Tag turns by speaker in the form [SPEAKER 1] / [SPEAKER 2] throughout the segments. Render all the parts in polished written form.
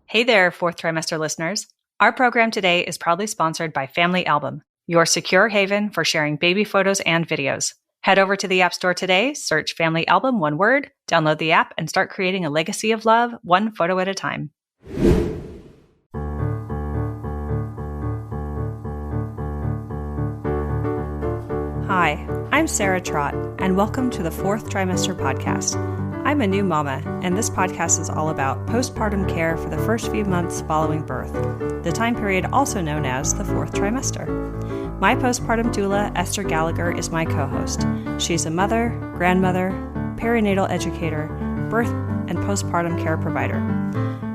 [SPEAKER 1] Hey there, fourth trimester listeners. Our program today is proudly sponsored by Family Album, your secure haven for sharing baby photos and videos. Head over to the App Store today, search Family Album, one word, download the app, and start creating a legacy of love, one photo at a time. Hi, I'm Sarah Trott, and welcome to the Fourth Trimester Podcast. I'm a new mama, and this podcast is all about postpartum care for the first few months following birth, the time period also known as the fourth trimester. My postpartum doula, Esther Gallagher, is my co-host. She's a mother, grandmother, perinatal educator, birth and postpartum care provider.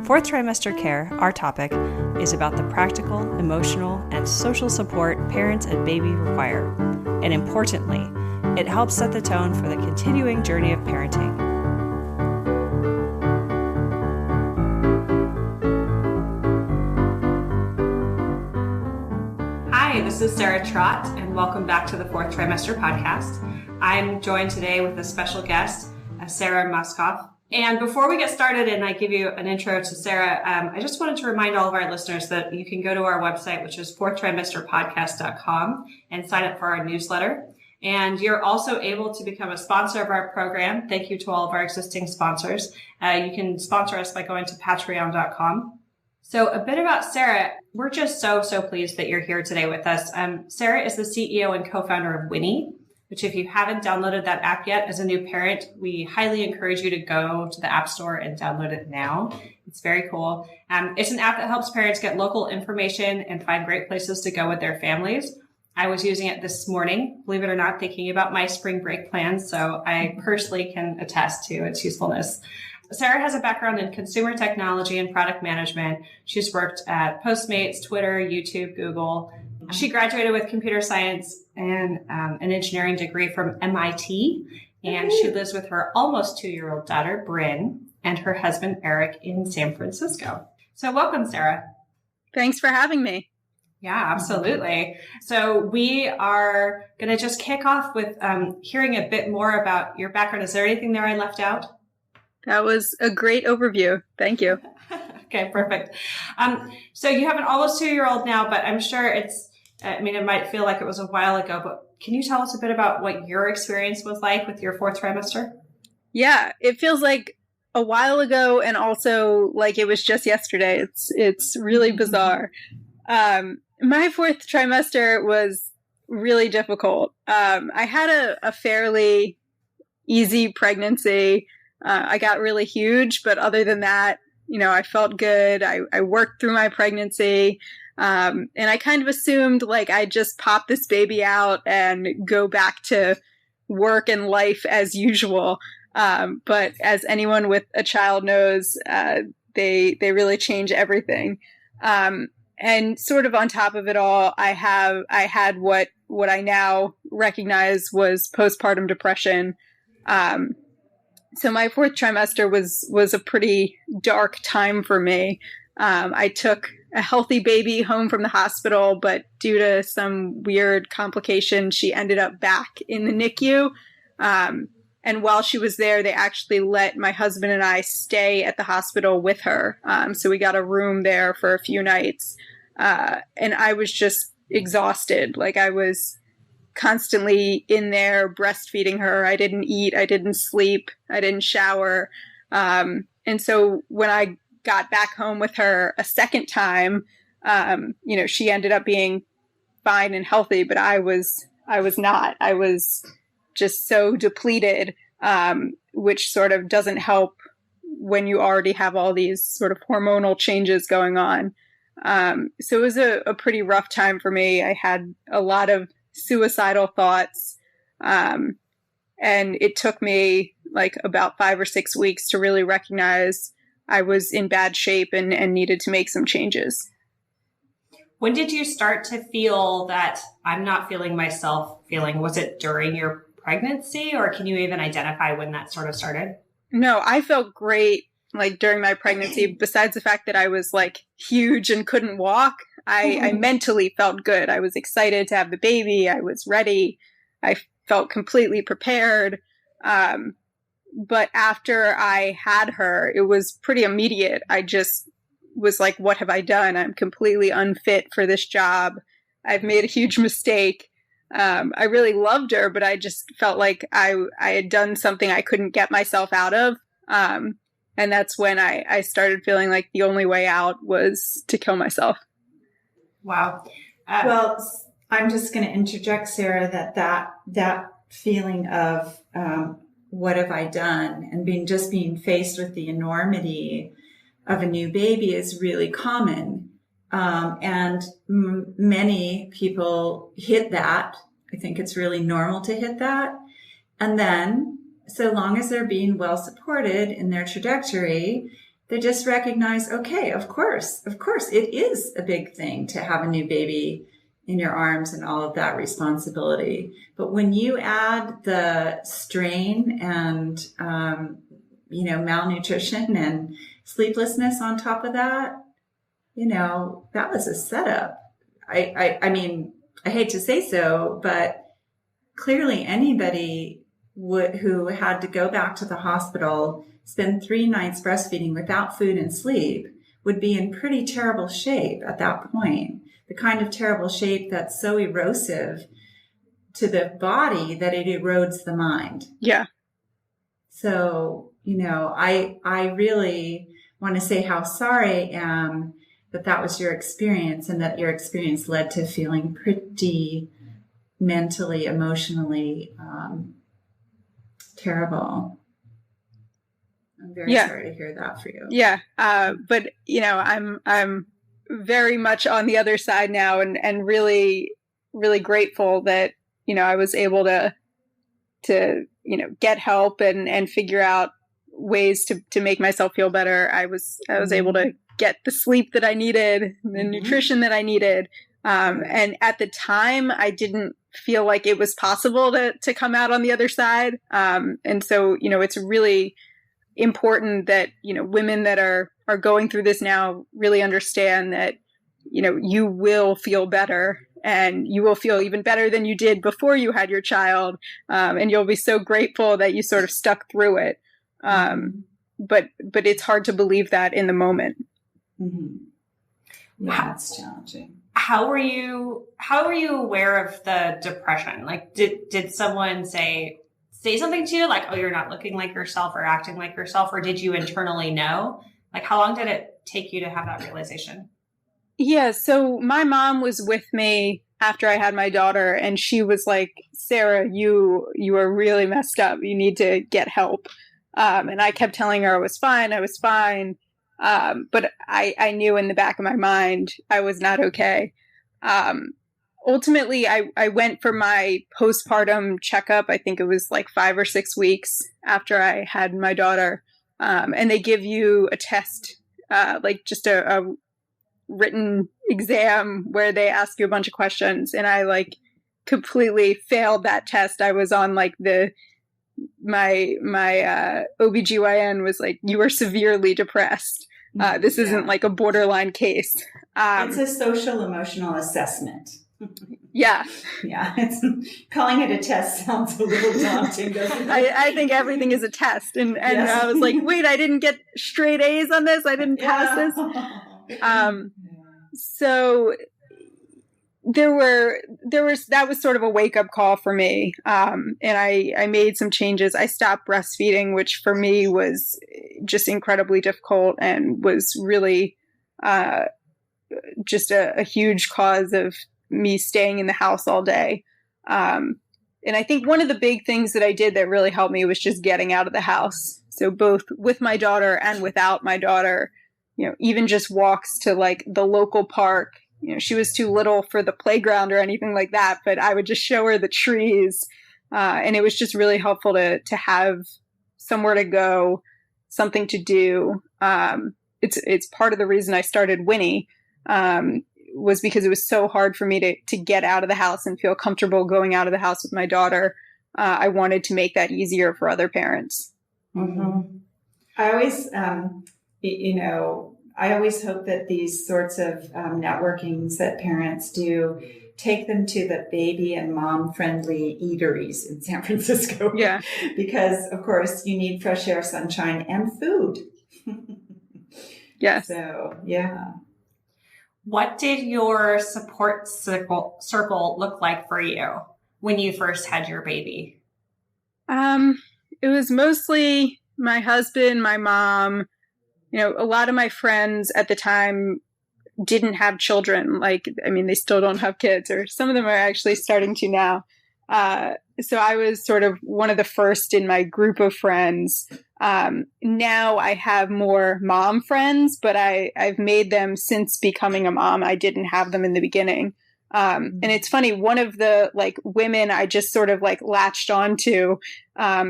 [SPEAKER 1] Fourth trimester care, our topic, is about the practical, emotional, and social support parents and baby require. And importantly, it helps set the tone for the continuing journey of parenting. Hi, this is Sarah Trott, and welcome back to the Fourth Trimester Podcast. I'm joined today with a special guest, Sara Mauskopf. And before we get started and I give you an intro to Sarah, I just wanted to remind all of our listeners that you can go to our website, which is fourthtrimesterpodcast.com, and sign up for our newsletter. And you're also able to become a sponsor of our program. Thank you to all of our existing sponsors. You can sponsor us by going to patreon.com. So a bit about Sarah. We're just so pleased that you're here today with us. Sarah is the CEO and co-founder of Winnie, which if you haven't downloaded that app yet as a new parent, we highly encourage you to go to the App Store and download it now. It's very cool. It's an app that helps parents get local information and find great places to go with their families. I was using it this morning, believe it or not, thinking about my spring break plans, so I personally can attest to its usefulness. Sarah has a background in consumer technology and product management. She's worked at Postmates, Twitter, YouTube, Google. She graduated with computer science and an engineering degree from MIT, and she lives with her almost 2-year-old daughter, Bryn, and her husband, Eric, in San Francisco. So welcome, Sarah.
[SPEAKER 2] Thanks for having me.
[SPEAKER 1] Yeah, absolutely. So we are going to just kick off with hearing a bit more about your background. Is there anything there I left out?
[SPEAKER 2] That was a great overview. Thank you.
[SPEAKER 1] Okay, perfect. So you have an almost 2-year-old now, but I'm sure it might feel like it was a while ago, but can you tell us a bit about what your experience was like with your fourth trimester?
[SPEAKER 2] Yeah, it feels like a while ago and also like it was just yesterday. It's really bizarre. My fourth trimester was really difficult. I had a fairly easy pregnancy. I got really huge, but other than that, I felt good. I worked through my pregnancy. And I kind of assumed like I'd just pop this baby out and go back to work and life as usual. But as anyone with a child knows, they really change everything. And sort of on top of it all, I had what I now recognize was postpartum depression. So my fourth trimester was a pretty dark time for me. I took a healthy baby home from the hospital, but due to some weird complication, she ended up back in the NICU. And while she was there, they actually let my husband and I stay at the hospital with her. So we got a room there for a few nights. And I was just exhausted. Like I was constantly in there breastfeeding her. I didn't eat. I didn't sleep. I didn't shower. And so when I got back home with her a second time, she ended up being fine and healthy, but I was not. I was just so depleted, which sort of doesn't help when you already have all these sort of hormonal changes going on. So it was a pretty rough time for me. I had a lot of suicidal thoughts. And it took me like about 5 or 6 weeks to really recognize I was in bad shape and needed to make some changes.
[SPEAKER 1] When did you start to feel that I'm not feeling myself feeling? Was it during your pregnancy, or can you even identify when that sort of started?
[SPEAKER 2] No, I felt great like during my pregnancy, besides the fact that I was like huge and couldn't walk. I mentally felt good. I was excited to have the baby. I was ready. I felt completely prepared. But after I had her, it was pretty immediate. I just was like, what have I done? I'm completely unfit for this job. I've made a huge mistake. I really loved her, but I just felt like I had done something I couldn't get myself out of. And that's when I started feeling like the only way out was to kill myself.
[SPEAKER 1] Wow.
[SPEAKER 3] Well, I'm just going to interject, Sarah, that feeling of what have I done, and being faced with the enormity of a new baby is really common. And many people hit that. I think it's really normal to hit that. And then, so long as they're being well supported in their trajectory, they just recognize, okay, of course, it is a big thing to have a new baby in your arms and all of that responsibility. But when you add the strain and, malnutrition and sleeplessness on top of that, that was a setup. I mean, I hate to say so, but clearly anybody who had to go back to the hospital, spend 3 nights breastfeeding without food and sleep would be in pretty terrible shape at that point. The kind of terrible shape that's so erosive to the body that it erodes the mind.
[SPEAKER 2] Yeah.
[SPEAKER 3] So, I really want to say how sorry I am that was your experience, and that your experience led to feeling pretty mentally, emotionally terrible. I'm very sorry to hear that for you.
[SPEAKER 2] Yeah. But I'm very much on the other side now, and really, really grateful that, I was able to get help and figure out ways to make myself feel better. I was able to get the sleep that I needed, the nutrition that I needed. And at the time I didn't feel like it was possible to come out on the other side. And so, it's really important that, women that are going through this now really understand that, you will feel better, and you will feel even better than you did before you had your child. And you'll be so grateful that you sort of stuck through it. But it's hard to believe that in the moment.
[SPEAKER 3] Mm-hmm. Yeah, it's challenging.
[SPEAKER 1] How were you aware of the depression? Like, did someone say something to you, like, oh, you're not looking like yourself or acting like yourself? Or did you internally know? Like, how long did it take you to have that realization?
[SPEAKER 2] Yeah. So my mom was with me after I had my daughter, and she was like, Sarah, you are really messed up. You need to get help. And I kept telling her I was fine. But I knew in the back of my mind, I was not okay. Ultimately, I went for my postpartum checkup. I think it was like 5 or 6 weeks after I had my daughter. And they give you a test, like just a written exam where they ask you a bunch of questions. And I like completely failed that test. I was on like my OBGYN was like, you are severely depressed. This isn't like a borderline case.
[SPEAKER 3] It's a social emotional assessment.
[SPEAKER 2] Yeah.
[SPEAKER 3] Yeah. Calling it a test sounds a little daunting, doesn't it?
[SPEAKER 2] I think everything is a test. And yes. I was like, wait, I didn't get straight A's on this. I didn't pass this. So that was sort of a wake up call for me. And I made some changes. I stopped breastfeeding, which for me was just incredibly difficult and was really, just a huge cause of me staying in the house all day. And I think one of the big things that I did that really helped me was just getting out of the house. So both with my daughter and without my daughter, even just walks to like the local park. She was too little for the playground or anything like that, but I would just show her the trees. And it was just really helpful to have somewhere to go, something to do. It's part of the reason I started Winnie, was because it was so hard for me to get out of the house and feel comfortable going out of the house with my daughter. I wanted to make that easier for other parents.
[SPEAKER 3] Mm-hmm. I always, I always hope that these sorts of networkings that parents do take them to the baby and mom friendly eateries in San Francisco.
[SPEAKER 2] Yeah.
[SPEAKER 3] Because of course you need fresh air, sunshine, and food.
[SPEAKER 2] Yes.
[SPEAKER 3] So, yeah.
[SPEAKER 1] What did your support circle look like for you when you first had your baby?
[SPEAKER 2] It was mostly my husband, my mom. A lot of my friends at the time didn't have children. They still don't have kids, or some of them are actually starting to now. So I was sort of one of the first in my group of friends. Now I have more mom friends, but I've made them since becoming a mom. I didn't have them in the beginning. And it's funny, one of the women I just sort of latched onto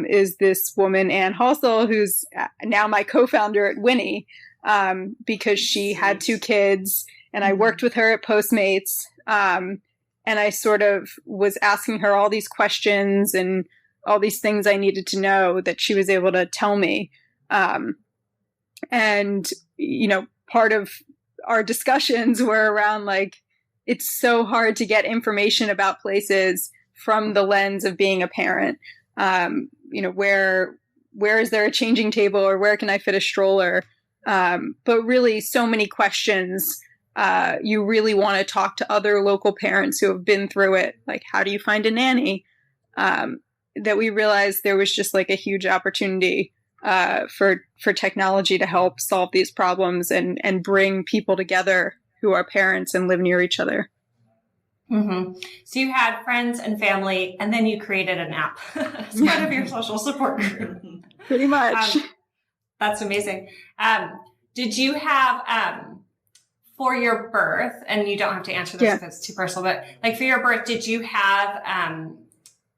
[SPEAKER 2] is this woman, Ann Halsell, who's now my co-founder at Winnie, because she had 2 kids and I worked with her at Postmates. And I sort of was asking her all these questions and all these things I needed to know that she was able to tell me. And part of our discussions were around it's so hard to get information about places from the lens of being a parent. Where is there a changing table, or where can I fit a stroller? But really so many questions. You really want to talk to other local parents who have been through it. How do you find a nanny? That we realized there was just a huge opportunity for technology to help solve these problems and bring people together who are parents and live near each other.
[SPEAKER 1] Mm-hmm. So you had friends and family, and then you created an app as part of your social support group.
[SPEAKER 2] Pretty much.
[SPEAKER 1] That's amazing. Did you have, for your birth, and you don't have to answer this if it's too personal, but for your birth, did you have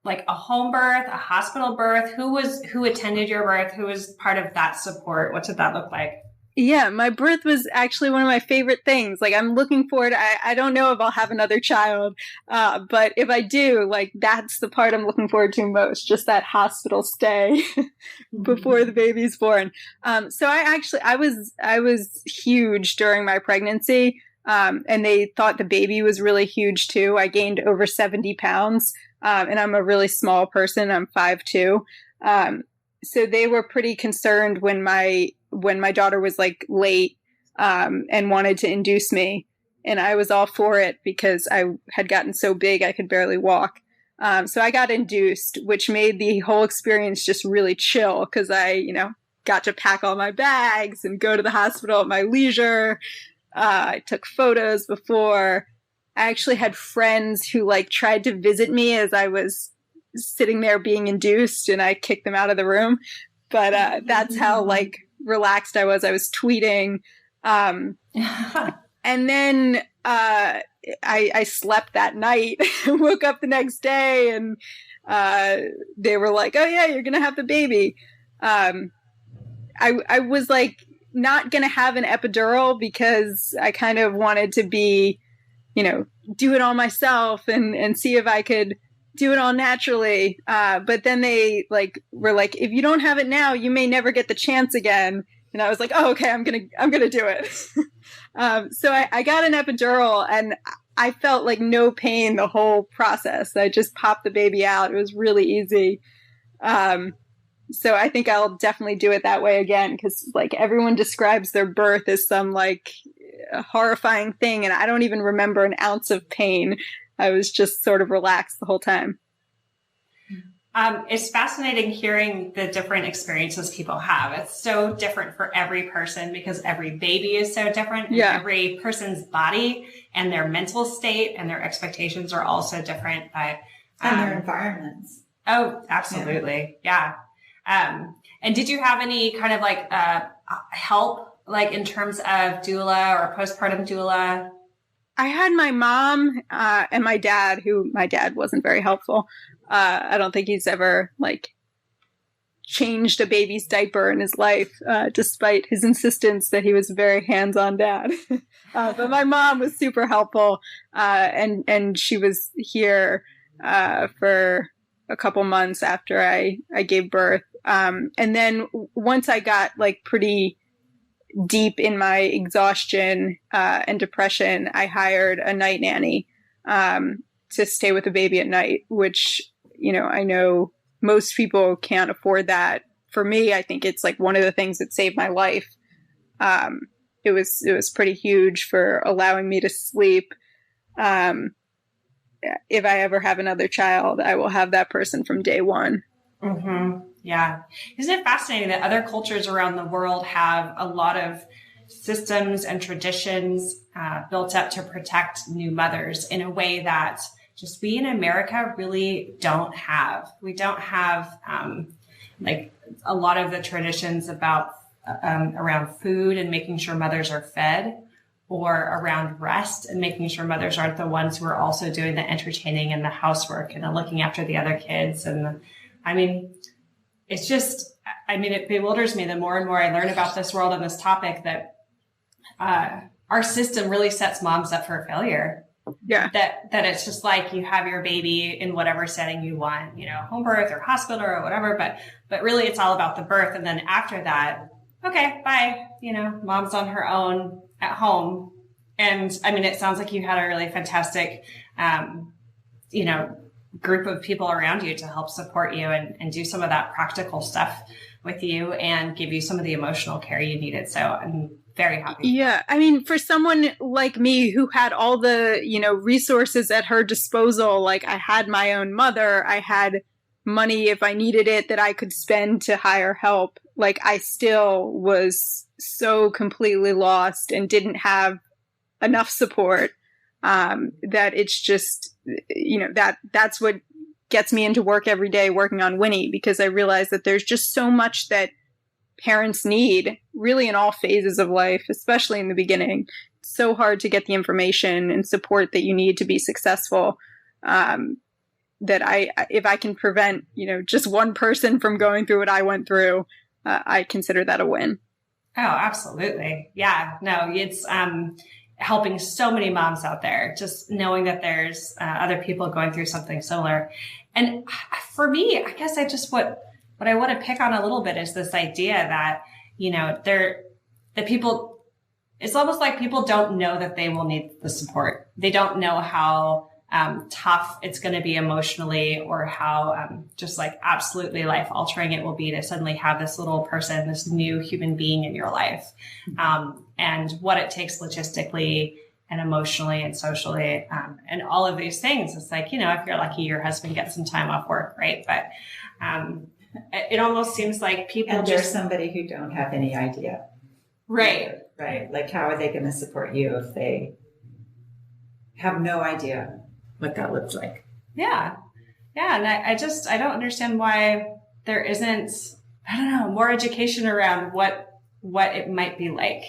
[SPEAKER 1] a home birth, a hospital birth? Who attended your birth? Who was part of that support? What did that look like?
[SPEAKER 2] Yeah, my birth was actually one of my favorite things. I'm looking forward. I don't know if I'll have another child, but if I do, that's the part I'm looking forward to most, just that hospital stay before the baby's born. So I was huge during my pregnancy, and they thought the baby was really huge too. I gained over 70 pounds, and I'm a really small person. I'm 5'2". So they were pretty concerned when my daughter was late, and wanted to induce me. And I was all for it because I had gotten so big I could barely walk. So I got induced, which made the whole experience just really chill because I, got to pack all my bags and go to the hospital at my leisure. I took photos before. I actually had friends who tried to visit me as I was sitting there being induced, and I kicked them out of the room. But that's how relaxed I was. I was tweeting. And then I slept that night, woke up the next day, and they were like, oh yeah, you're going to have the baby. I was not going to have an epidural because I kind of wanted to be, do it all myself and see if I could do it all naturally. But then they were like, if you don't have it now, you may never get the chance again. And I was like, oh, okay, I'm going to do it. So I got an epidural, and I felt no pain the whole process. I just popped the baby out. It was really easy. So I think I'll definitely do it that way again. Cause everyone describes their birth as some a horrifying thing. And I don't even remember an ounce of pain. I was just sort of relaxed the whole time.
[SPEAKER 1] It's fascinating hearing the different experiences people have. It's so different for every person because every baby is so different. And every person's body and their mental state and their expectations are also different. But,
[SPEAKER 3] and their environments.
[SPEAKER 1] Oh, absolutely. Yeah. And did you have any kind of help, in terms of doula or postpartum doula?
[SPEAKER 2] I had my mom and my dad, who my dad wasn't very helpful. I don't think he's ever changed a baby's diaper in his life, despite his insistence that he was a very hands-on dad. But my mom was super helpful, and she was here for a couple months after I gave birth. And then once I got pretty deep in my exhaustion and depression, I hired a night nanny to stay with the baby at night, which, I know most people can't afford that. For me, I think it's one of the things that saved my life. it was pretty huge for allowing me to sleep. If I ever have another child, I will have that person from day one.
[SPEAKER 1] Mm-hmm. Yeah. Isn't it fascinating that other cultures around the world have a lot of systems and traditions built up to protect new mothers in a way that just we in America really don't have. We don't have like a lot of the traditions about around food and making sure mothers are fed, or around rest and making sure mothers aren't the ones who are also doing the entertaining and the housework and the looking after the other kids. And I mean, it's just, I mean, it bewilders me the more and more I learn about this world and this topic that our system really sets moms up for failure.
[SPEAKER 2] Yeah.
[SPEAKER 1] That it's just like you have your baby in whatever setting you want, you know, home birth or hospital or whatever, but really it's all about the birth. And then after that, okay, bye, you know, mom's on her own at home. And I mean, it sounds like you had a really fantastic, you know, group of people around you to help support you and do some of that practical stuff with you and give you some of the emotional care you needed. So I'm very happy.
[SPEAKER 2] Yeah. I mean, for someone like me who had all the, you know, resources at her disposal, like I had my own mother, I had money if I needed it that I could spend to hire help. Like I still was so completely lost and didn't have enough support that it's just, you know, that's what gets me into work every day working on Winnie, because I realize that there's just so much that parents need really in all phases of life, especially in the beginning. It's so hard to get the information and support that you need to be successful. That if I can prevent, you know, just one person from going through what I went through, I consider that a win.
[SPEAKER 1] Oh, absolutely. Yeah, no, it's, helping so many moms out there, just knowing that there's other people going through something similar. And for me, I guess what I want to pick on a little bit is this idea that, you know, it's almost like people don't know that they will need the support. They don't know how tough it's going to be emotionally, or how just like absolutely life altering it will be to suddenly have this little person, this new human being in your life, and what it takes logistically and emotionally and socially, and all of these things. It's like, you know, if you're lucky, your husband gets some time off work, right? But it almost seems like people
[SPEAKER 3] and there's somebody who don't have any idea.
[SPEAKER 1] Right.
[SPEAKER 3] Right. Like, how are they going to support you if they have no idea what that looks like?
[SPEAKER 1] Yeah. Yeah. And I don't understand why there isn't, I don't know, more education around what it might be like.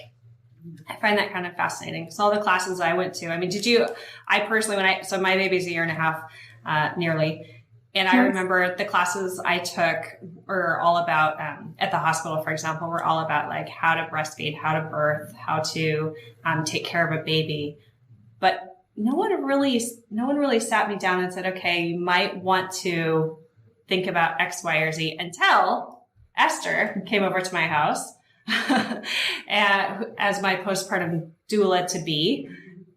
[SPEAKER 1] I find that kind of fascinating. So all the classes I went to, I mean, I personally, so my baby's 1.5 years, nearly. And I remember the classes I took were all about, at the hospital, for example, were all about like how to breastfeed, how to birth, how to take care of a baby. But no one really sat me down and said, okay, you might want to think about X, Y, or Z, until Esther came over to my house as my postpartum doula to be,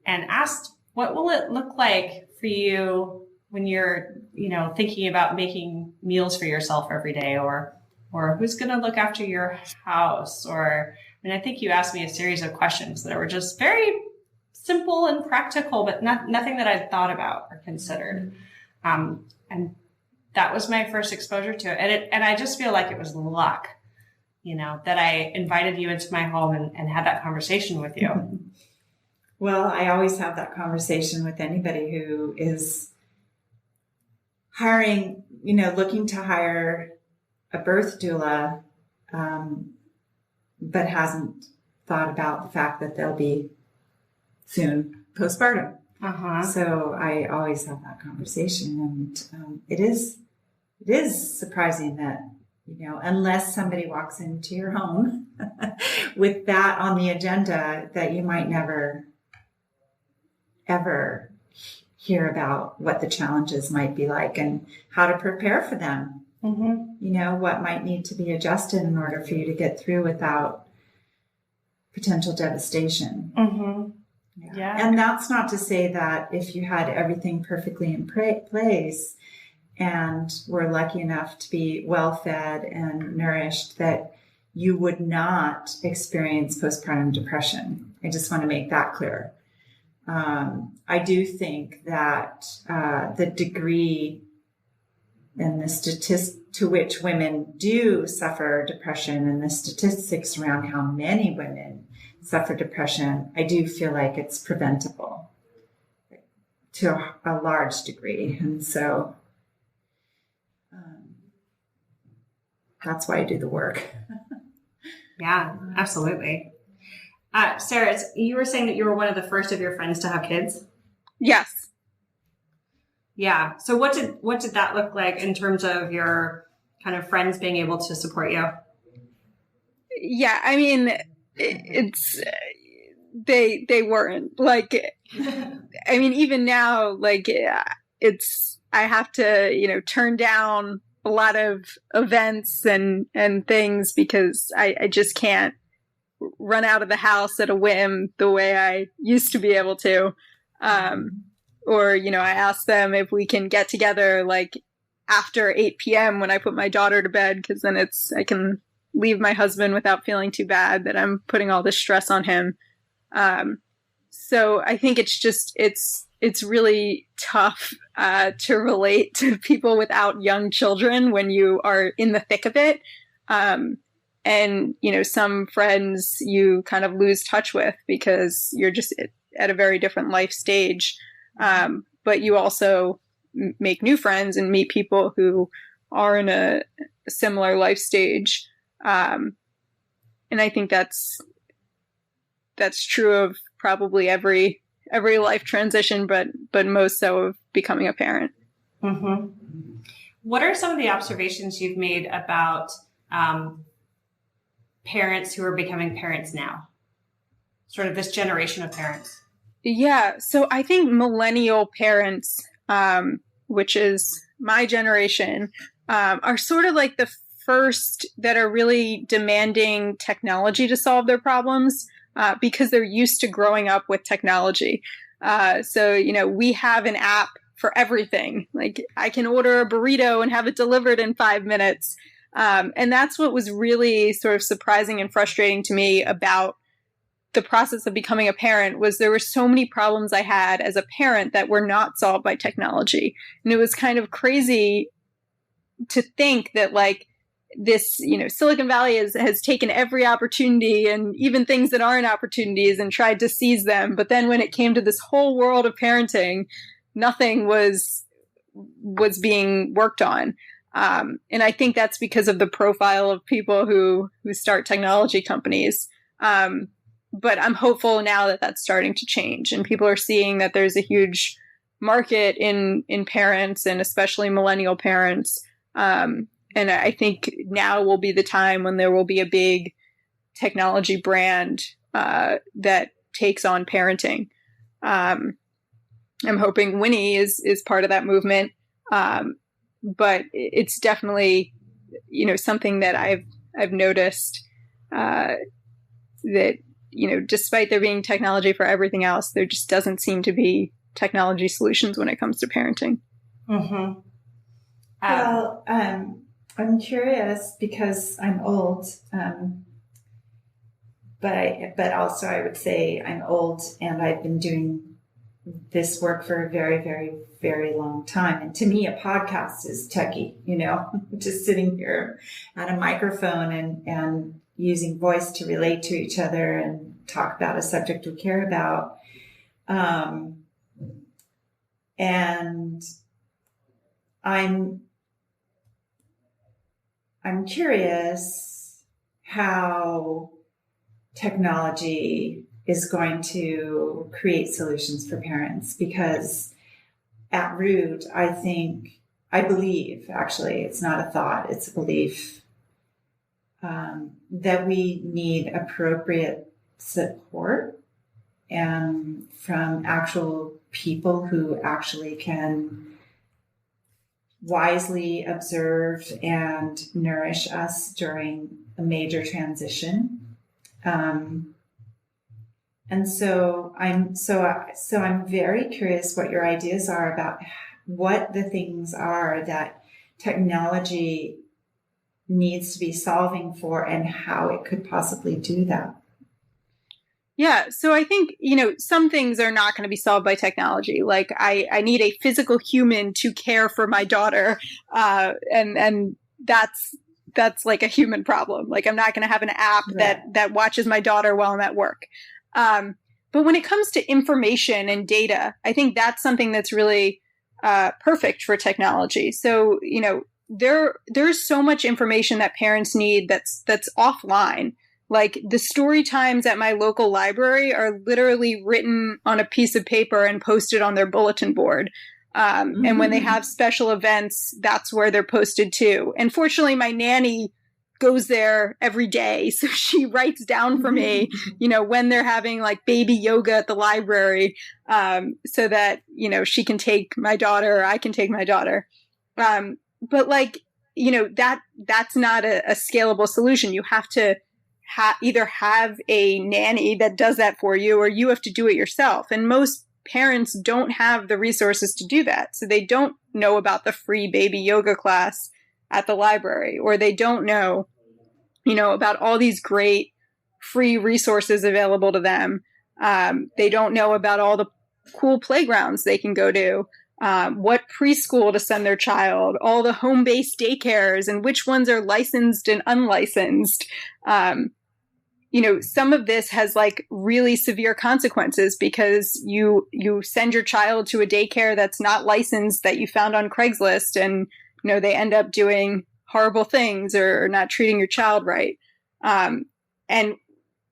[SPEAKER 1] and asked, what will it look like for you when you're, you know, thinking about making meals for yourself every day, or who's going to look after your house? And I think you asked me a series of questions that were just very simple and practical, but nothing that I'd thought about or considered. And that was my first exposure to it. And I just feel like it was luck, you know, that I invited you into my home and had that conversation with you.
[SPEAKER 3] Well, I always have that conversation with anybody who is hiring, you know, looking to hire a birth doula, but hasn't thought about the fact that they'll be soon postpartum. So I always have that conversation, and it is surprising that, you know, unless somebody walks into your home with that on the agenda, that you might never ever hear about what the challenges might be like and how to prepare for them. You know, what might need to be adjusted in order for you to get through without potential devastation. Yeah. And that's not to say that if you had everything perfectly in place and were lucky enough to be well fed and nourished, that you would not experience postpartum depression. I just want to make that clear. I do think that the degree and the statistics to which women do suffer depression and the statistics around how many women suffer depression, I do feel like it's preventable to a large degree. And so that's why I do the work.
[SPEAKER 1] Yeah, absolutely. Sarah, you were saying that you were one of the first of your friends to have kids?
[SPEAKER 2] Yes.
[SPEAKER 1] Yeah. So what did that look like in terms of your kind of friends being able to support you?
[SPEAKER 2] Yeah, I mean, it's they weren't like. I mean, even now, like I have to turn down a lot of events and things because I just can't run out of the house at a whim the way I used to be able to. Or, I ask them if we can get together like after 8 p.m. when I put my daughter to bed, because then I can leave my husband without feeling too bad that I'm putting all this stress on him. So I think it's really tough to relate to people without young children when you are in the thick of it. And, some friends you kind of lose touch with because you're just at a very different life stage. But you also make new friends and meet people who are in a similar life stage. And I think that's true of probably every life transition, but most so of becoming a parent.
[SPEAKER 1] Mm-hmm. What are some of the observations you've made about parents who are becoming parents now? Sort of this generation of parents.
[SPEAKER 2] Yeah. So I think millennial parents, which is my generation, are sort of like the first that are really demanding technology to solve their problems because they're used to growing up with technology. So, we have an app for everything. Like I can order a burrito and have it delivered in 5 minutes. And that's what was really sort of surprising and frustrating to me about the process of becoming a parent was there were so many problems I had as a parent that were not solved by technology. And it was kind of crazy to think that like this, Silicon Valley has taken every opportunity and even things that aren't opportunities and tried to seize them. But then when it came to this whole world of parenting, nothing was being worked on. And I think that's because of the profile of people who start technology companies. But I'm hopeful now that that's starting to change and people are seeing that there's a huge market in parents and especially millennial parents. And I think now will be the time when there will be a big technology brand that takes on parenting. I'm hoping Winnie is part of that movement. But it's definitely, something that I've noticed that, despite there being technology for everything else, there just doesn't seem to be technology solutions when it comes to parenting.
[SPEAKER 1] Mm-hmm.
[SPEAKER 3] Well, I'm curious because I'm old, but also I would say I'm old and I've been doing this work for a very, very, very long time. And to me, a podcast is techie, just sitting here at a microphone and using voice to relate to each other and talk about a subject we care about. And I'm curious how technology is going to create solutions for parents, because at root, I believe, actually, it's not a thought, it's a belief, that we need appropriate support and from actual people who actually can wisely observe and nourish us during a major transition. And so I'm very curious what your ideas are about what the things are that technology needs to be solving for and how it could possibly do that.
[SPEAKER 2] Yeah. So I think, some things are not going to be solved by technology. Like I need a physical human to care for my daughter. And that's like a human problem. Like I'm not going to have an app that watches my daughter while I'm at work. But when it comes to information and data, I think that's something that's really perfect for technology. So, there's so much information that parents need that's offline. Like the story times at my local library are literally written on a piece of paper and posted on their bulletin board. And when they have special events, that's where they're posted too. And fortunately, my nanny goes there every day. So she writes down for me, when they're having like baby yoga at the library, so that, she can take my daughter or I can take my daughter. But like, that's not a scalable solution. You have to either have a nanny that does that for you, or you have to do it yourself. And most parents don't have the resources to do that. So they don't know about the free baby yoga class at the library, or they don't know, about all these great free resources available to them. They don't know about all the cool playgrounds they can go to, what preschool to send their child, all the home-based daycares, and which ones are licensed and unlicensed. Some of this has like really severe consequences because you send your child to a daycare that's not licensed that you found on Craigslist, and they end up doing horrible things or not treating your child right. And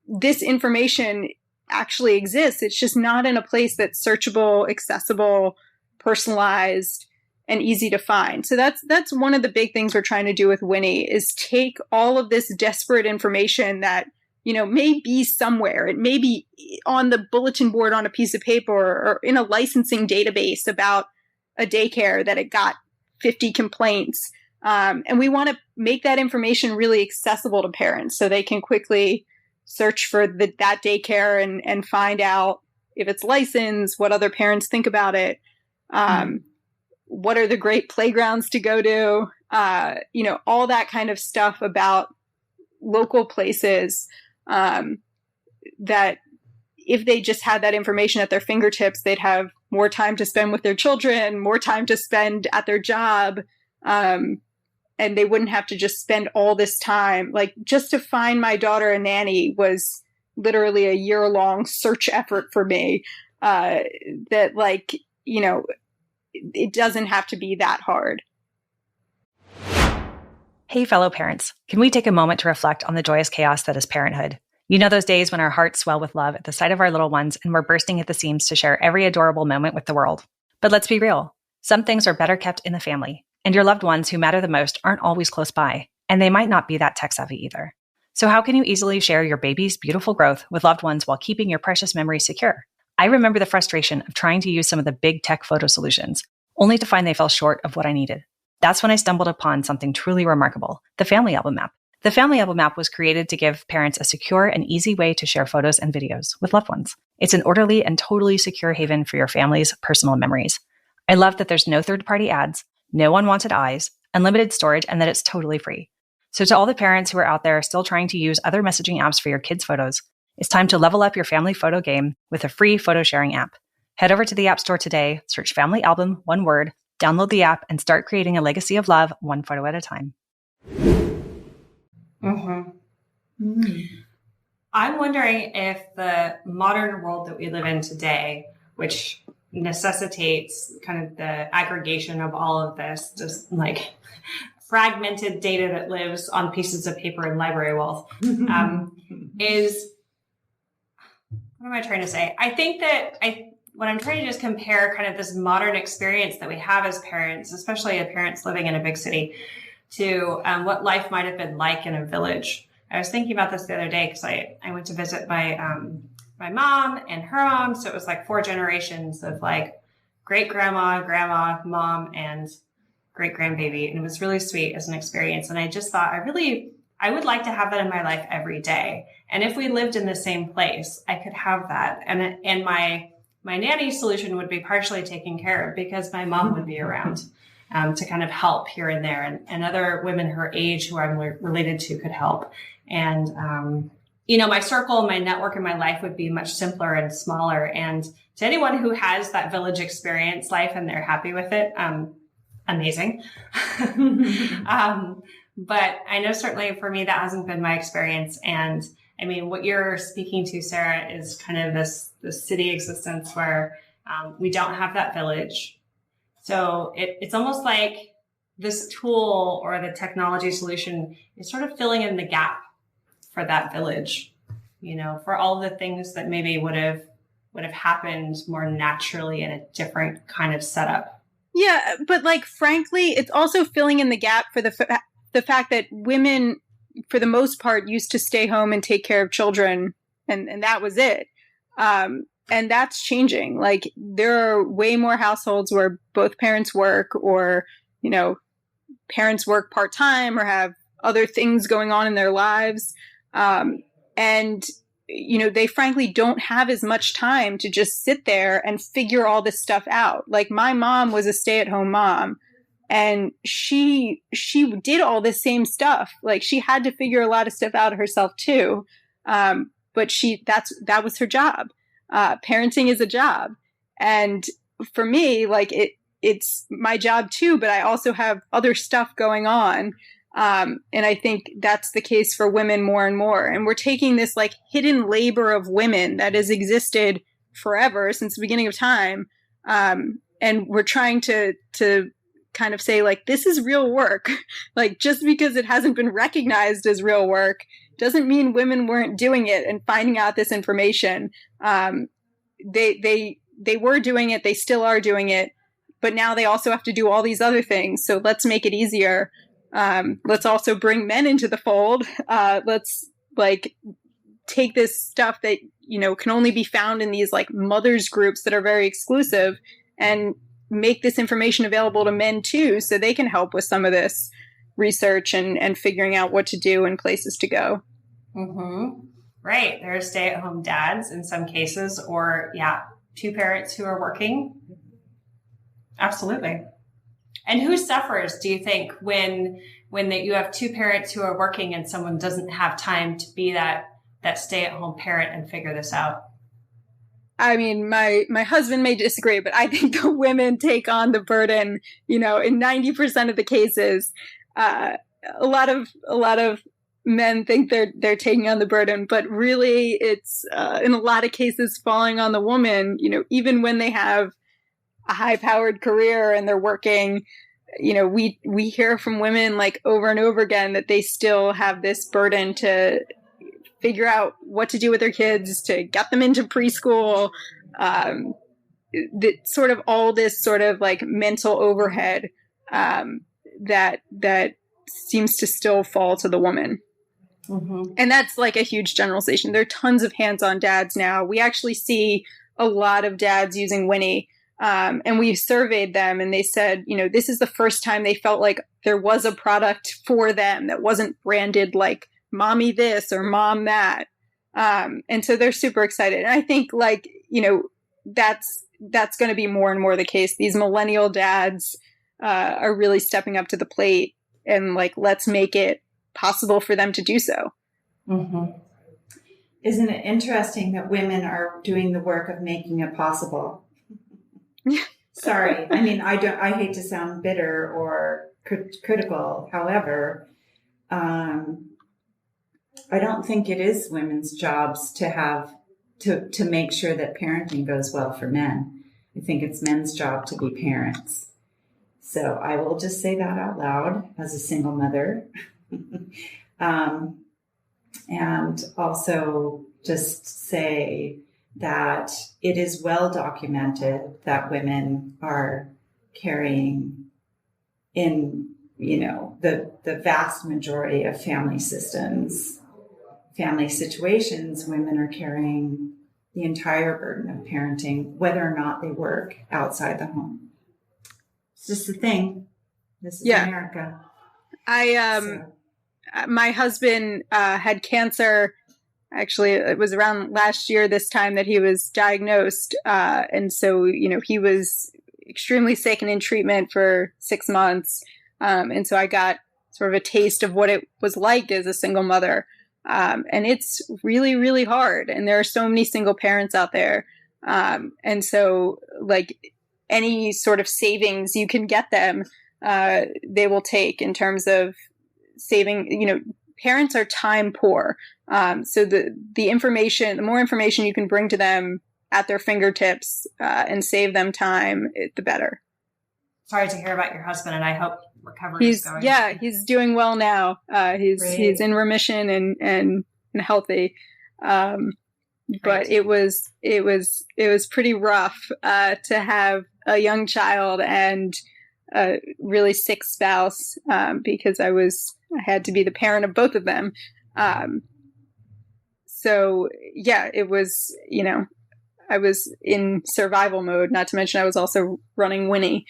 [SPEAKER 2] this information actually exists. It's just not in a place that's searchable, accessible, personalized, and easy to find. So that's one of the big things we're trying to do with Winnie is take all of this desperate information that may be somewhere. It may be on the bulletin board on a piece of paper or in a licensing database about a daycare that it got 50 complaints. And we want to make that information really accessible to parents so they can quickly search for that daycare and find out if it's licensed, what other parents think about it, what are the great playgrounds to go to, all that kind of stuff about local places. That if they just had that information at their fingertips, they'd have more time to spend with their children, more time to spend at their job. And they wouldn't have to just spend all this time. Like just to find my daughter a nanny was literally a year-long search effort for me. That like, it doesn't have to be that hard.
[SPEAKER 4] Hey, fellow parents, can we take a moment to reflect on the joyous chaos that is parenthood? Those days when our hearts swell with love at the sight of our little ones and we're bursting at the seams to share every adorable moment with the world. But let's be real. Some things are better kept in the family, and your loved ones who matter the most aren't always close by, and they might not be that tech-savvy either. So how can you easily share your baby's beautiful growth with loved ones while keeping your precious memories secure? I remember the frustration of trying to use some of the big tech photo solutions, only to find they fell short of what I needed. That's when I stumbled upon something truly remarkable, the Family Album app. The Family Album app was created to give parents a secure and easy way to share photos and videos with loved ones. It's an orderly and totally secure haven for your family's personal memories. I love that there's no third-party ads, no unwanted eyes, unlimited storage, and that it's totally free. So to all the parents who are out there still trying to use other messaging apps for your kids' photos, it's time to level up your family photo game with a free photo sharing app. Head over to the App Store today, search Family Album, one word, download the app, and start creating a legacy of love one photo at a time.
[SPEAKER 1] I'm wondering if the modern world that we live in today, which necessitates kind of the aggregation of all of this, just like fragmented data that lives on pieces of paper in library walls, is, what am I trying to say? I think that when I'm trying to just compare kind of this modern experience that we have as parents, especially as parents living in a big city, to what life might have been like in a village. I was thinking about this the other day because I went to visit my mom and her mom. So it was like 4 generations of like great grandma, grandma, mom, and great grandbaby. And it was really sweet as an experience. And I just thought I would like to have that in my life every day. And if we lived in the same place, I could have that. And my nanny solution would be partially taken care of because my mom would be around. to kind of help here and there. And other women her age who I'm related to could help. And, my circle, my network in my life would be much simpler and smaller. And to anyone who has that village experience life and they're happy with it, amazing. But I know certainly for me, that hasn't been my experience. And I mean, what you're speaking to, Sarah, is kind of this city existence where we don't have that village. So it's almost like this tool or the technology solution is sort of filling in the gap for that village, for all the things that maybe would have happened more naturally in a different kind of setup.
[SPEAKER 2] Yeah, but frankly, it's also filling in the gap for the fact that women, for the most part, used to stay home and take care of children, and that was it. And that's changing. There are way more households where both parents work, or, parents work part-time or have other things going on in their lives. And, they frankly don't have as much time to just sit there and figure all this stuff out. My mom was a stay-at-home mom, and she did all this same stuff. She had to figure a lot of stuff out herself too. But that was her job. Parenting is a job. And for me, it's my job too, but I also have other stuff going on. And I think that's the case for women more and more. And we're taking this hidden labor of women that has existed forever since the beginning of time. And we're trying to kind of say this is real work. Just because it hasn't been recognized as real work doesn't mean women weren't doing it and finding out this information. They were doing it. They still are doing it, but now they also have to do all these other things. So let's make it easier. Let's also bring men into the fold. Let's take this stuff that, can only be found in these mothers groups that are very exclusive, and make this information available to men too, so they can help with some of this research and figuring out what to do and places to go.
[SPEAKER 1] Mm-hmm. Right. There are stay-at-home dads in some cases, or two parents who are working. Absolutely. And who suffers, do you think, when you have two parents who are working and someone doesn't have time to be that stay-at-home parent and figure this out?
[SPEAKER 2] I mean, my husband may disagree, but I think the women take on the burden, in 90% of the cases. A lot of men think they're taking on the burden, but really it's, in a lot of cases, falling on the woman, even when they have a high-powered career and they're working. We hear from women over and over again that they still have this burden to figure out what to do with their kids, to get them into preschool, that sort of all this sort of mental overhead that seems to still fall to the woman. Mm-hmm. And that's a huge generalization. There are tons of hands-on dads now. We actually see a lot of dads using Winnie. And we surveyed them, and they said, this is the first time they felt like there was a product for them that wasn't branded mommy this or mom that. And so they're super excited. And I think that's going to be more and more the case. These millennial dads are really stepping up to the plate, and let's make it possible for them to do so.
[SPEAKER 3] Mm-hmm. Isn't it interesting that women are doing the work of making it possible? Sorry. I mean, I hate to sound bitter or critical. However, I don't think it is women's jobs to make sure that parenting goes well for men. I think it's men's job to be parents. So I will just say that out loud as a single mother. And also just say that it is well documented that women are carrying in, the vast majority of family systems, family situations, women are carrying the entire burden of parenting, whether or not they work outside the home. It's just a thing. This is America.
[SPEAKER 2] My husband had cancer. Actually, it was around last year this time that he was diagnosed. And so, he was extremely sick and in treatment for 6 months. And so I got sort of a taste of what it was like as a single mother. And it's really, really hard. And there are so many single parents out there. And so like any sort of savings you can get them, they will take in terms of saving, parents are time poor. So the information, the more information you can bring to them at their fingertips, and save them time, the better.
[SPEAKER 1] Sorry to hear about your husband, and I hope recovery is going.
[SPEAKER 2] Yeah, he's doing well now. He's in remission and healthy. But it was pretty rough, to have a young child and a really sick spouse, because I had to be the parent of both of them. So yeah, it was, I was in survival mode, not to mention I was also running Winnie.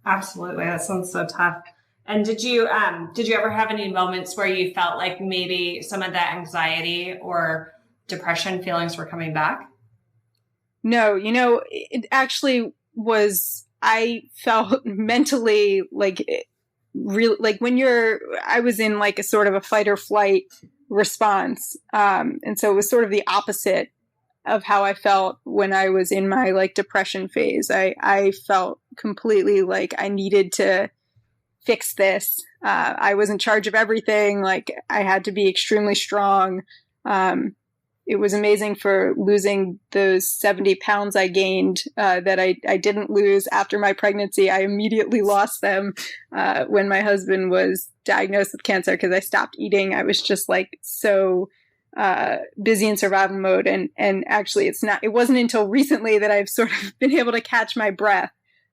[SPEAKER 1] Absolutely. That sounds so tough. And did you ever have any moments where you felt like maybe some of that anxiety or depression feelings were coming back?
[SPEAKER 2] No, it actually was, I felt mentally like real, like I was in like a sort of a fight or flight response. And so it was sort of the opposite of how I felt when I was in my like depression phase. I felt completely like I needed to fix this. I was in charge of everything. Like I had to be extremely strong. It was amazing for losing those 70 pounds I gained, that I didn't lose after my pregnancy. I immediately lost them, when my husband was diagnosed with cancer, because I stopped eating. I was just like so busy in survival mode. And actually it wasn't until recently that I've sort of been able to catch my breath.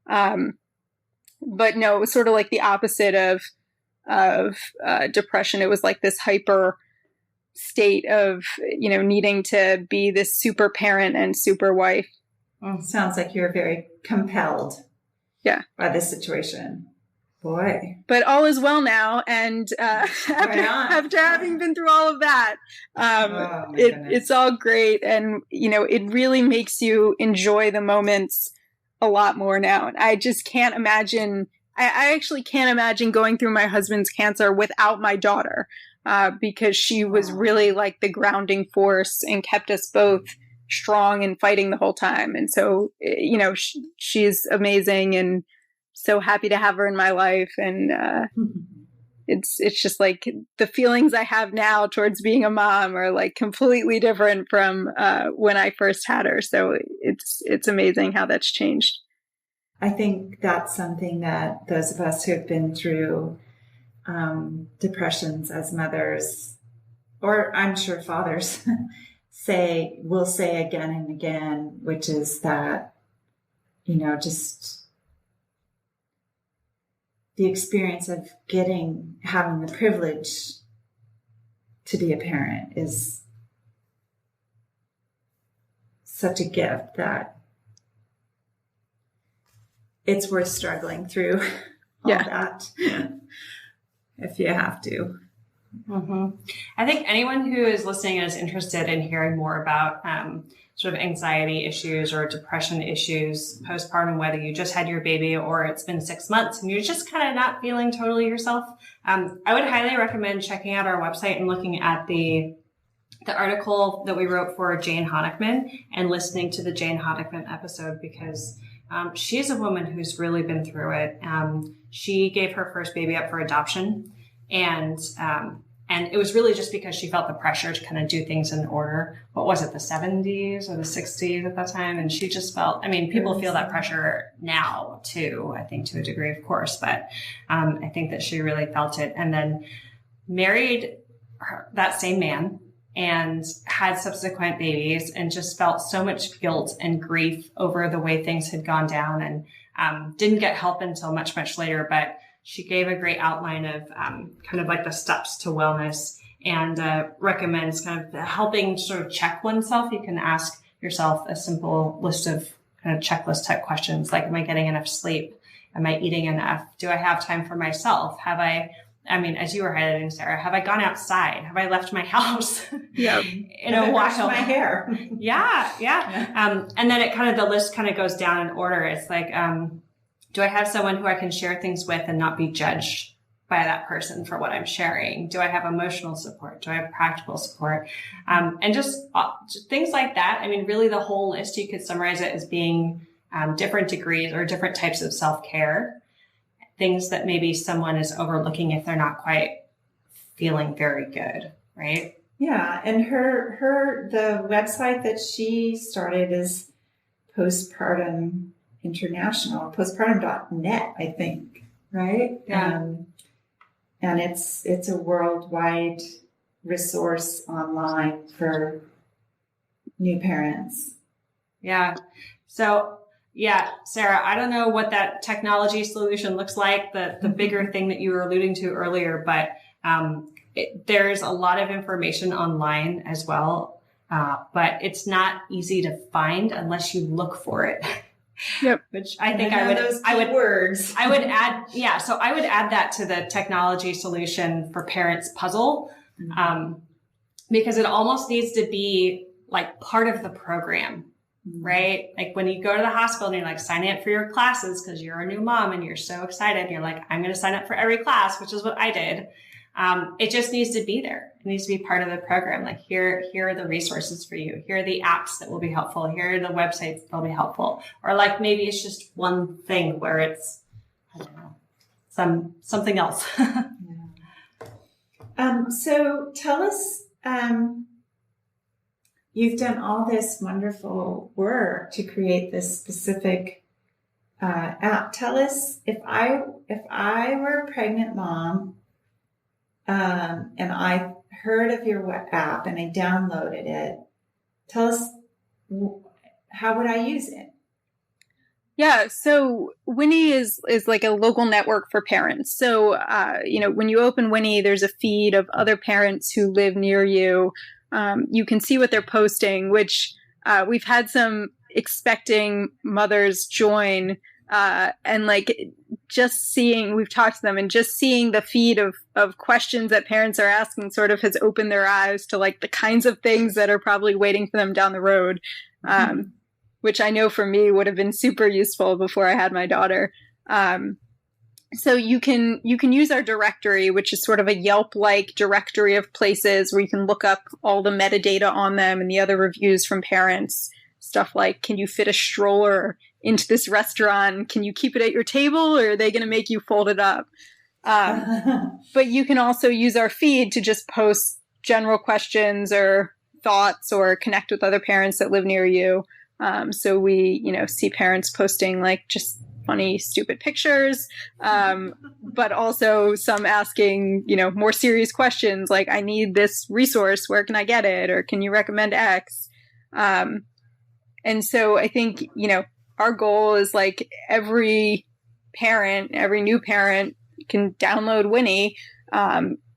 [SPEAKER 2] But no, it was sort of like the opposite of depression. It was like this hyper state of, needing to be this super parent and super wife.
[SPEAKER 3] Well, sounds like you're very compelled.
[SPEAKER 2] Yeah.
[SPEAKER 3] By this situation. Boy.
[SPEAKER 2] But all is well now. And after having been through all of that, it's all great. And, it really makes you enjoy the moments a lot more now. And I just can't imagine, I actually can't imagine going through my husband's cancer without my daughter, because she was really like the grounding force and kept us both strong and fighting the whole time. And so, she's amazing and so happy to have her in my life. And it's just like the feelings I have now towards being a mom are like completely different from when I first had her. So it's amazing how that's changed.
[SPEAKER 3] I think that's something that those of us who have been through depressions as mothers, or I'm sure fathers, will say again and again, which is that, just the experience of having the privilege to be a parent is such a gift that it's worth struggling through all that if you have to.
[SPEAKER 1] Mm-hmm. I think anyone who is listening and is interested in hearing more about sort of anxiety issues or depression issues postpartum, whether you just had your baby or it's been 6 months and you're just kind of not feeling totally yourself, I would highly recommend checking out our website and looking at the article that we wrote for Jane Honickman and listening to the Jane Honickman episode, because she's a woman who's really been through it. She gave her first baby up for adoption, and it was really just because she felt the pressure to kind of do things in order. What was it, the 70s or the 60s at that time? And she just felt, people feel that pressure now too, I think to a degree, of course, but I think that she really felt it, and then married that same man and had subsequent babies and just felt so much guilt and grief over the way things had gone down, and didn't get help until much, much later. But she gave a great outline of kind of like the steps to wellness, and recommends kind of helping sort of check oneself. You can ask yourself a simple list of kind of checklist type questions like, am I getting enough sleep? Am I eating enough? Do I have time for myself? Have I I mean, as you were highlighting, Sarah, have I gone outside? Have I left my house
[SPEAKER 2] Yeah.
[SPEAKER 1] in a while?
[SPEAKER 3] My hair.
[SPEAKER 1] Yeah. And then the list kind of goes down in order. It's like, do I have someone who I can share things with and not be judged by that person for what I'm sharing? Do I have emotional support? Do I have practical support? And just things like that. I mean, really the whole list, you could summarize it as being different degrees or different types of self-care, things that maybe someone is overlooking if they're not quite feeling very good, right?
[SPEAKER 3] Yeah. And the website that she started is postpartum international, postpartum.net, I think, right?
[SPEAKER 1] Yeah.
[SPEAKER 3] And it's a worldwide resource online for new parents.
[SPEAKER 1] Yeah. So yeah, Sarah, I don't know what that technology solution looks like, the bigger thing that you were alluding to earlier, but there's a lot of information online as well, but it's not easy to find unless you look for it.
[SPEAKER 2] Yep.
[SPEAKER 1] Which I think I would add. Yeah. So I would add that to the technology solution for parents puzzle, because it almost needs to be like part of the program, right? Like when you go to the hospital and you're like signing up for your classes because you're a new mom and you're so excited. And you're like, I'm going to sign up for every class, which is what I did. It just needs to be there. It needs to be part of the program. Like here are the resources for you. Here are the apps that will be helpful. Here are the websites that will be helpful. Or like maybe it's just one thing where it's, I don't know, something else.
[SPEAKER 3] So tell us, you've done all this wonderful work to create this specific app. Tell us, if I were a pregnant mom, and I heard of your app and I downloaded it, tell us, how would I use it?
[SPEAKER 2] Yeah, so Winnie is like a local network for parents. So, when you open Winnie, there's a feed of other parents who live near you. You can see what they're posting, which we've had some expecting mothers join, and like just seeing, we've talked to them, and just seeing the feed of questions that parents are asking sort of has opened their eyes to like the kinds of things that are probably waiting for them down the road. Which I know for me would have been super useful before I had my daughter. So you can use our directory, which is sort of a Yelp-like directory of places where you can look up all the metadata on them and the other reviews from parents. Stuff like, can you fit a stroller into this restaurant? Can you keep it at your table, or are they going to make you fold it up? But you can also use our feed to just post general questions or thoughts or connect with other parents that live near you. So we, see parents posting like just funny, stupid pictures, but also some asking, more serious questions like, I need this resource, where can I get it? Or can you recommend X? And so I think, our goal is like every new parent can download Winnie,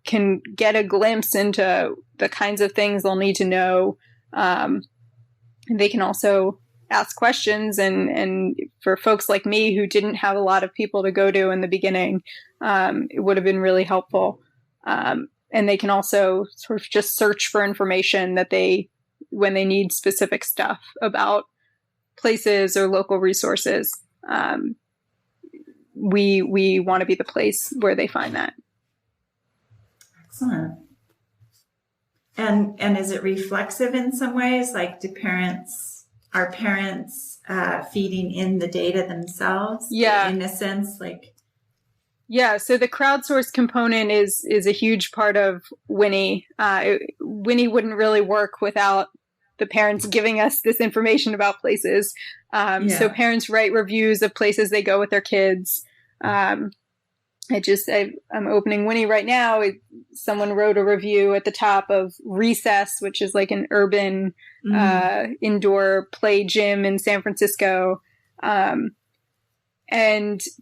[SPEAKER 2] can get a glimpse into the kinds of things they'll need to know. They can also ask questions, and for folks like me who didn't have a lot of people to go to in the beginning, it would have been really helpful. And they can also sort of just search for information that when they need specific stuff about places or local resources. We want to be the place where they find that.
[SPEAKER 3] Excellent. And is it reflexive in some ways? Like, are parents feeding in the data themselves?
[SPEAKER 2] Yeah.
[SPEAKER 3] In a sense, like.
[SPEAKER 2] Yeah. So the crowdsourced component is a huge part of Winnie. Winnie wouldn't really work without the parents giving us this information about places. So parents write reviews of places they go with their kids. I'm opening Winnie right now. Someone wrote a review at the top of Recess, which is like an urban indoor play gym in San Francisco. And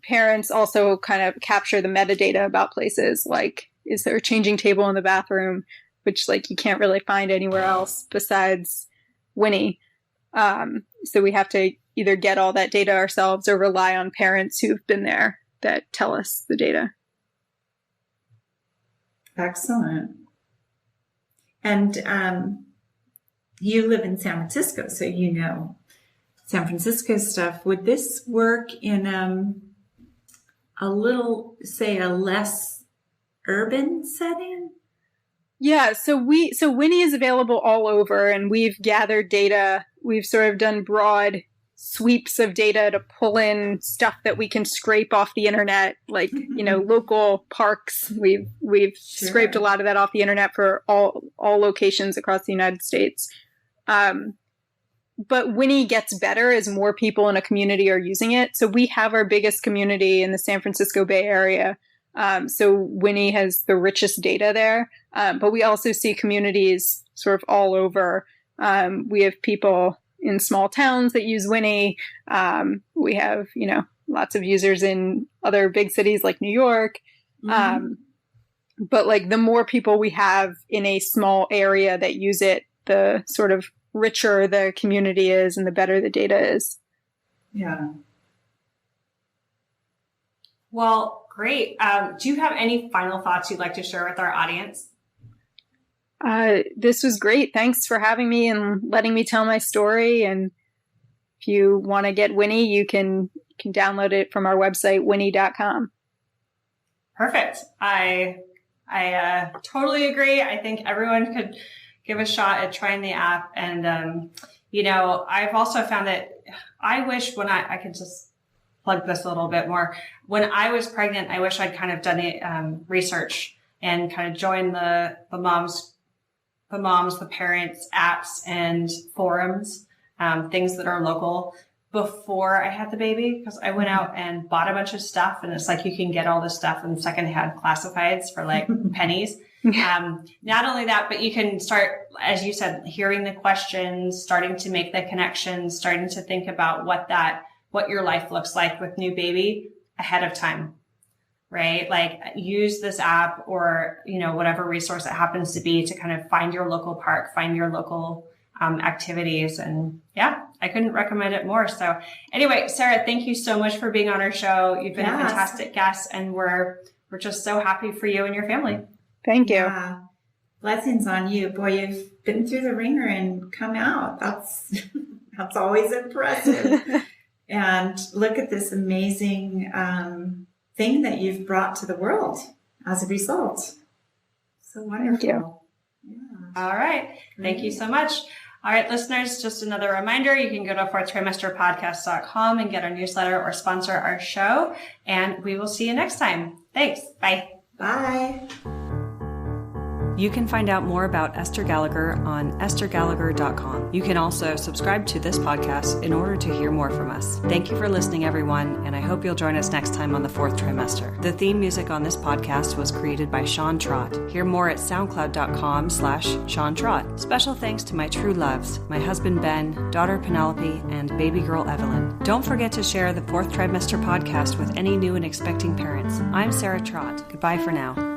[SPEAKER 2] parents also kind of capture the metadata about places, like, is there a changing table in the bathroom, which like you can't really find anywhere else besides Winnie. So we have to either get all that data ourselves or rely on parents who've been there that tell us the data.
[SPEAKER 3] Excellent. And you live in San Francisco, so you know San Francisco stuff. Would this work in a less urban setting?
[SPEAKER 2] Yeah, so Winnie is available all over, and we've gathered data. We've sort of done broad sweeps of data to pull in stuff that we can scrape off the internet, like, local parks. We've
[SPEAKER 3] Sure.
[SPEAKER 2] scraped a lot of that off the internet for all locations across the United States. But Winnie gets better as more people in a community are using it. So we have our biggest community in the San Francisco Bay Area. So Winnie has the richest data there. But we also see communities sort of all over. We have people in small towns that use Winnie. We have, lots of users in other big cities like New York.
[SPEAKER 3] Mm-hmm.
[SPEAKER 2] But like the more people we have in a small area that use it, the sort of richer the community is and the better the data is.
[SPEAKER 3] Yeah.
[SPEAKER 1] Well, great. Do you have any final thoughts you'd like to share with our audience?
[SPEAKER 2] This was great. Thanks for having me and letting me tell my story. And if you want to get Winnie, you can download it from our website, winnie.com.
[SPEAKER 1] Perfect. I totally agree. I think everyone could give a shot at trying the app. And, I've also found that I wish I could just plug this a little bit more. When I was pregnant, I wish I'd kind of done the research and kind of joined the parents apps and forums, things that are local before I had the baby, because I went out and bought a bunch of stuff, and it's like you can get all this stuff in secondhand classifieds for like pennies. Not only that, but you can start, as you said, hearing the questions, starting to make the connections, starting to think about what your life looks like with new baby ahead of time, right? Like use this app or, whatever resource it happens to be to kind of find your local park, find your local activities. And yeah, I couldn't recommend it more. So anyway, Sara, thank you so much for being on our show. You've been a fantastic guest, and we're just so happy for you and your family.
[SPEAKER 2] Thank you.
[SPEAKER 3] Yeah. Blessings on you. Boy, you've been through the ringer and come out. That's always impressive. And look at this amazing thing that you've brought to the world as a result. So wonderful.
[SPEAKER 2] Thank you.
[SPEAKER 3] Yeah.
[SPEAKER 1] All right. Thank you so much. All right, listeners, just another reminder, you can go to fourthtrimesterpodcast.com and get our newsletter or sponsor our show. And we will see you next time. Thanks. Bye.
[SPEAKER 3] Bye.
[SPEAKER 4] You can find out more about Esther Gallagher on esthergallagher.com. You can also subscribe to this podcast in order to hear more from us. Thank you for listening, everyone, and I hope you'll join us next time on the Fourth Trimester. The theme music on this podcast was created by Sean Trott. Hear more at soundcloud.com/Sean Trott. Special thanks to my true loves, my husband Ben, daughter Penelope, and baby girl Evelyn. Don't forget to share the Fourth Trimester podcast with any new and expecting parents. I'm Sara Trott. Goodbye for now.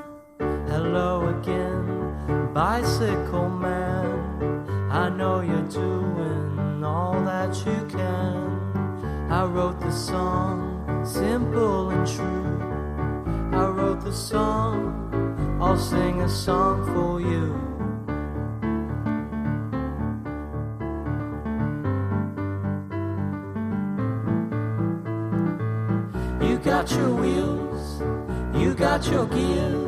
[SPEAKER 5] Hello again, bicycle man. I know you're doing all that you can. I wrote the song, simple and true. I wrote the song, I'll sing a song for you. You got your wheels, you got your gears.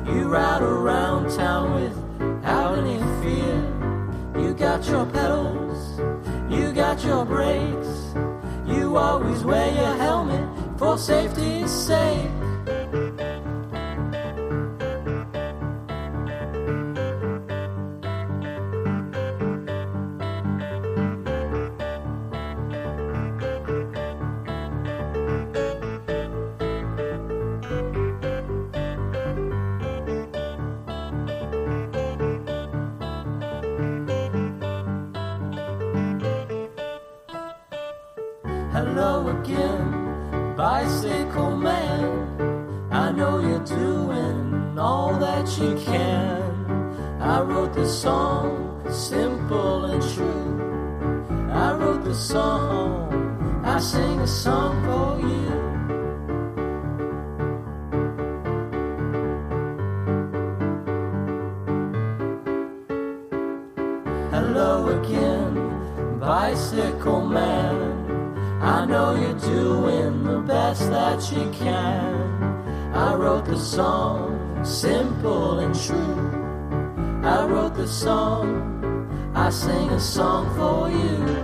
[SPEAKER 5] You ride around town without any fear. You got your pedals, you got your brakes. You always wear your helmet for safety's sake. Hello again, bicycle man. I know you're doing all that you can. I wrote the song, simple and true. I wrote the song, I sing a song for you. bicycle man. I know you're doing the best that you can. I wrote the song, simple and true. I wrote the song, I sing a song for you.